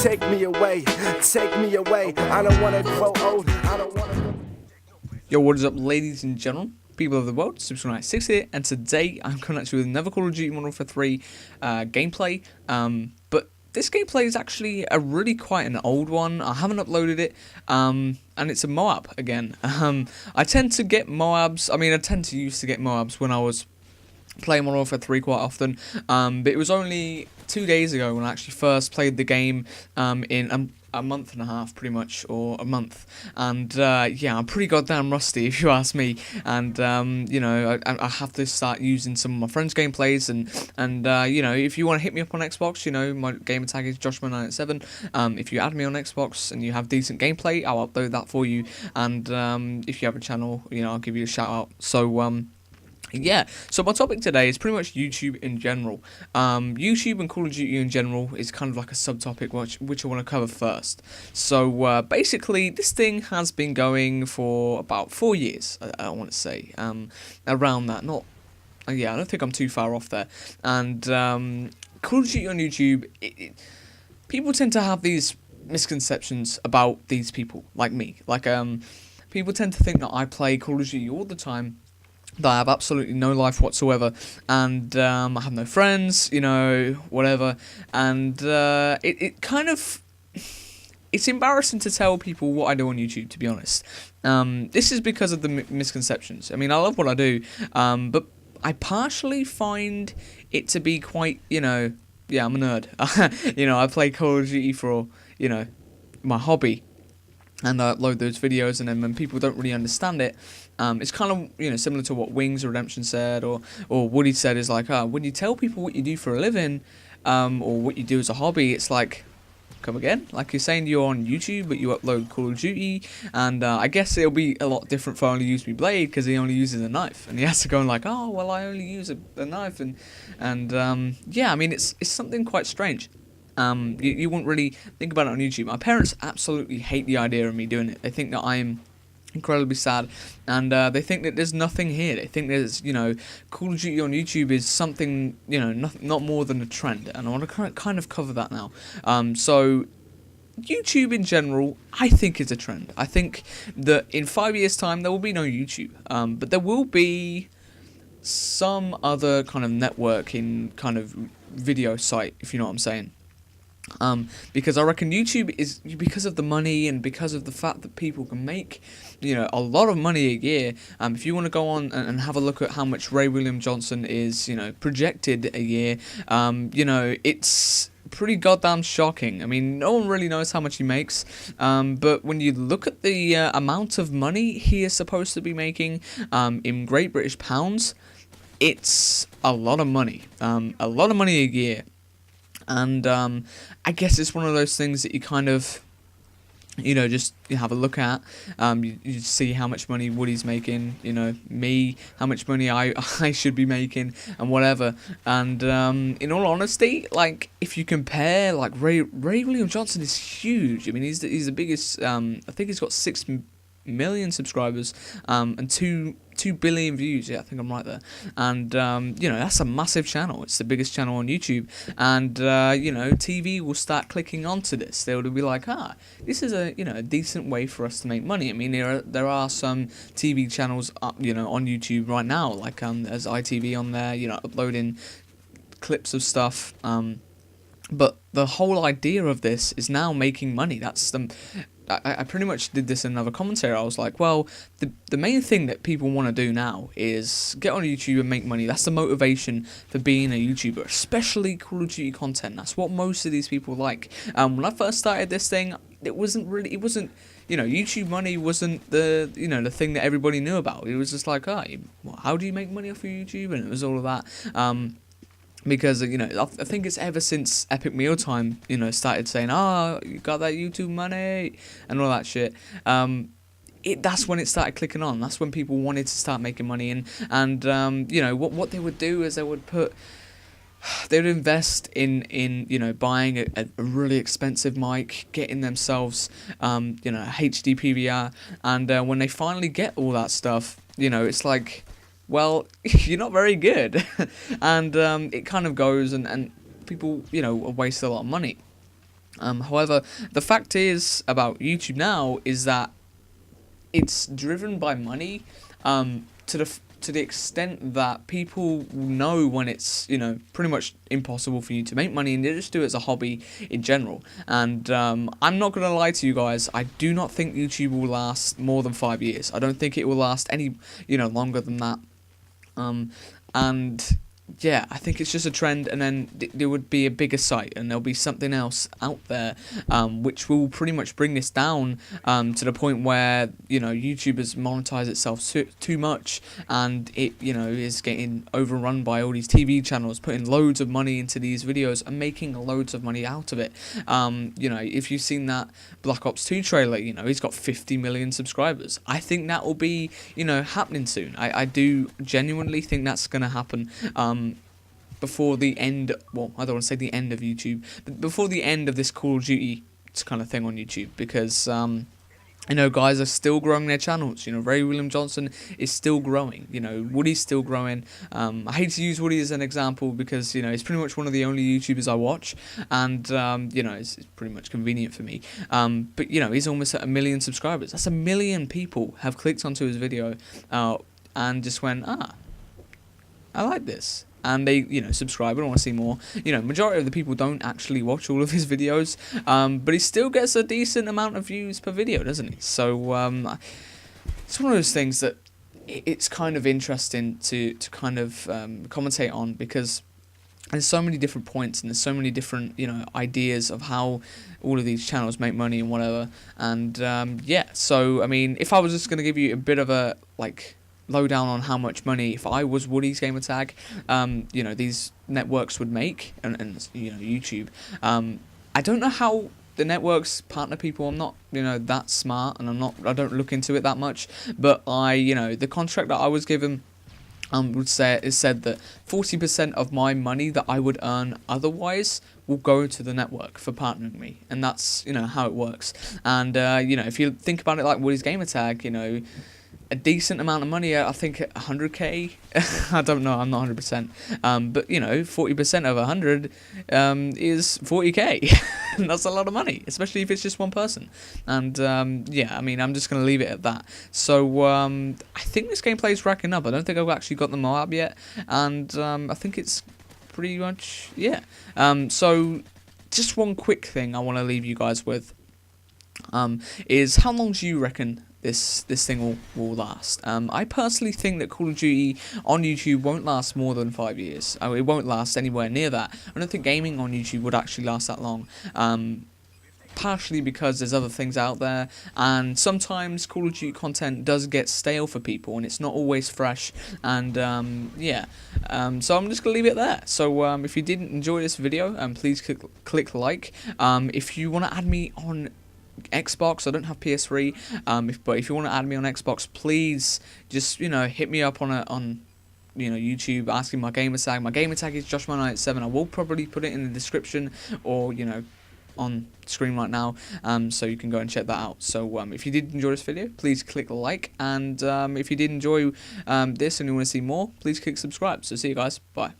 Take me away, take me away. I don't wanna grow old. I don't wanna. Yo, what is up, ladies and gentlemen, people of the world? Subscribe6 here, and today I'm coming at you with another Call of Duty Modern Warfare 3 gameplay. But this gameplay is actually really quite an old one. I haven't uploaded it, and it's a Moab again. I tend to get Moabs. I mean, I tend to used to get Moabs when I was playing Modern Warfare 3 quite often. But it was only 2 days ago when I actually first played the game in a month and a half, pretty much, or a month, and yeah, I'm pretty goddamn rusty if you ask me, and you know, I have to start using some of my friends' gameplays, and you know, if you want to hit me up on Xbox, you know, my gamer tag is Joshman987. If you add me on Xbox and you have decent gameplay, I'll upload that for you, and if you have a channel, you know, I'll give you a shout out. So yeah, so my topic today is pretty much YouTube in general. YouTube and Call of Duty in general is kind of like a subtopic which I want to cover first. So basically, this thing has been going for about 4 years, I want to say, around that. Not, yeah, I don't think I'm too far off there. And Call of Duty on YouTube, people tend to have these misconceptions about these people, like me. Like, people tend to think that I play Call of Duty all the time, that I have absolutely no life whatsoever, and I have no friends, you know, whatever, and it kind of, it's embarrassing to tell people what I do on YouTube, to be honest. This is because of the misconceptions. I mean, I love what I do, but I partially find it to be quite, you know, yeah, I'm a nerd. You know, I play Call of Duty for, you know, my hobby, and I upload those videos, and then when people don't really understand it, it's kind of, you know, similar to what Wings Redemption said, or Woody said, is like, when you tell people what you do for a living, or what you do as a hobby, it's like, come again? Like, you're saying you're on YouTube, but you upload Call of Duty, and I guess it'll be a lot different for Only Use Me Blade, because he only uses a knife, and he has to go and like, oh, well, I only use a knife, and yeah, I mean, it's something quite strange. You wouldn't really think about it on YouTube. My parents absolutely hate the idea of me doing it. They think that I'm incredibly sad, and they think that there's nothing here. They think there's, you know, Call of Duty on YouTube is something, you know, not more than a trend, and I want to kind of cover that now. So YouTube in general, I think, is a trend. I think that in 5 years' time there will be no YouTube, but there will be some other kind of networking kind of video site, if you know what I'm saying. Because I reckon YouTube is, because of the money and because of the fact that people can make, you know, a lot of money a year. If you want to go on and have a look at how much Ray William Johnson is, you know, projected a year, you know, it's pretty goddamn shocking. I mean, no one really knows how much he makes, but when you look at the amount of money he is supposed to be making in Great British pounds, it's a lot of money. A lot of money a year. And I guess it's one of those things that you kind of, you know, just you have a look at. You see how much money Woody's making, you know, me, how much money I should be making, and whatever. And in all honesty, like, if you compare, like, Ray William Johnson is huge. I mean, he's the biggest. I think he's got 6 million subscribers, and 2 billion views. Yeah, I think I'm right there. And you know, that's a massive channel. It's the biggest channel on YouTube, and you know, TV will start clicking onto this. They'll be like, this is a, you know, a decent way for us to make money. I mean, there are some TV channels up, you know, on YouTube right now, like there's ITV on there, you know, uploading clips of stuff. But the whole idea of this is now making money. That's the I pretty much did this in another commentary. I was like, well, the main thing that people want to do now is get on YouTube and make money. That's the motivation for being a YouTuber, especially Call of Duty content. That's what most of these people like. When I first started this thing, it wasn't, you know, YouTube money wasn't the, you know, the thing that everybody knew about. It was just like, how do you make money off of YouTube? And it was all of that. Because, you know, I think it's ever since Epic Mealtime, you know, started saying, you got that YouTube money, and all that shit, that's when it started clicking on. That's when people wanted to start making money, and you know, what they would do is they would invest in you know, buying a really expensive mic, getting themselves, you know, a HD PVR, and when they finally get all that stuff, you know, it's like, well, you're not very good. And it kind of goes, and people, you know, waste a lot of money. However, the fact is about YouTube now is that it's driven by money, to the extent that people know when it's, pretty much impossible for you to make money, and they just do it as a hobby in general. And I'm not gonna lie to you guys, I do not think YouTube will last more than 5 years. I don't think it will last any longer than that. And yeah, I think it's just a trend, and then there would be a bigger site, and there'll be something else out there, which will pretty much bring this down, to the point where YouTube has monetized itself too much, and it is getting overrun by all these TV channels putting loads of money into these videos and making loads of money out of it. If you've seen that Black Ops 2 trailer, he's got 50 million subscribers. I think that will be happening soon. I do genuinely think that's gonna happen. Before the end, well, I don't want to say the end of YouTube, but before the end of this Call of Duty kind of thing on YouTube, because guys are still growing their channels. Ray William Johnson is still growing. Woody's still growing. I hate to use Woody as an example because he's pretty much one of the only YouTubers I watch, and it's pretty much convenient for me. But he's almost at 1 million subscribers. That's 1 million people have clicked onto his video, and just went, I like this. And they, subscribe and want to see more. Majority of the people don't actually watch all of his videos, but he still gets a decent amount of views per video, doesn't he? So, it's one of those things that it's kind of interesting to kind of commentate on, because there's so many different points, and there's so many different, ideas of how all of these channels make money and whatever. And, yeah, so, I mean, if I was just going to give you a bit of a, lowdown on how much money, if I was Woody's gamertag, these networks would make, and YouTube. I don't know how the networks partner people. I'm not that smart, and I don't look into it that much. But the contract that I was given said that 40% of my money that I would earn otherwise will go to the network for partnering me, and that's how it works. And if you think about it like Woody's gamertag, a decent amount of money, I think 100k, I don't know, I'm not 100%, but 40% of 100 is 40k, and that's a lot of money, especially if it's just one person. And yeah, I mean, I'm just going to leave it at that. So I think this gameplay is racking up. I don't think I've actually got the Moab yet, and I think it's pretty much, yeah. So just one quick thing I want to leave you guys with, is how long do you reckon this thing will last? I personally think that Call of Duty on YouTube won't last more than 5 years. It won't last anywhere near that. I don't think gaming on YouTube would actually last that long. Partially because there's other things out there, and sometimes Call of Duty content does get stale for people, and it's not always fresh. And yeah, so I'm just gonna leave it there. So if you didn't enjoy this video, please click like. If you want to add me on Xbox, I don't have PS3, but if you want to add me on Xbox, please just hit me up on YouTube, asking my gamer tag. My gamer tag is Joshman987. I will probably put it in the description, or on screen right now, so you can go and check that out. So if you did enjoy this video, please click like, and if you did enjoy this and you want to see more, please click subscribe. So see you guys, bye.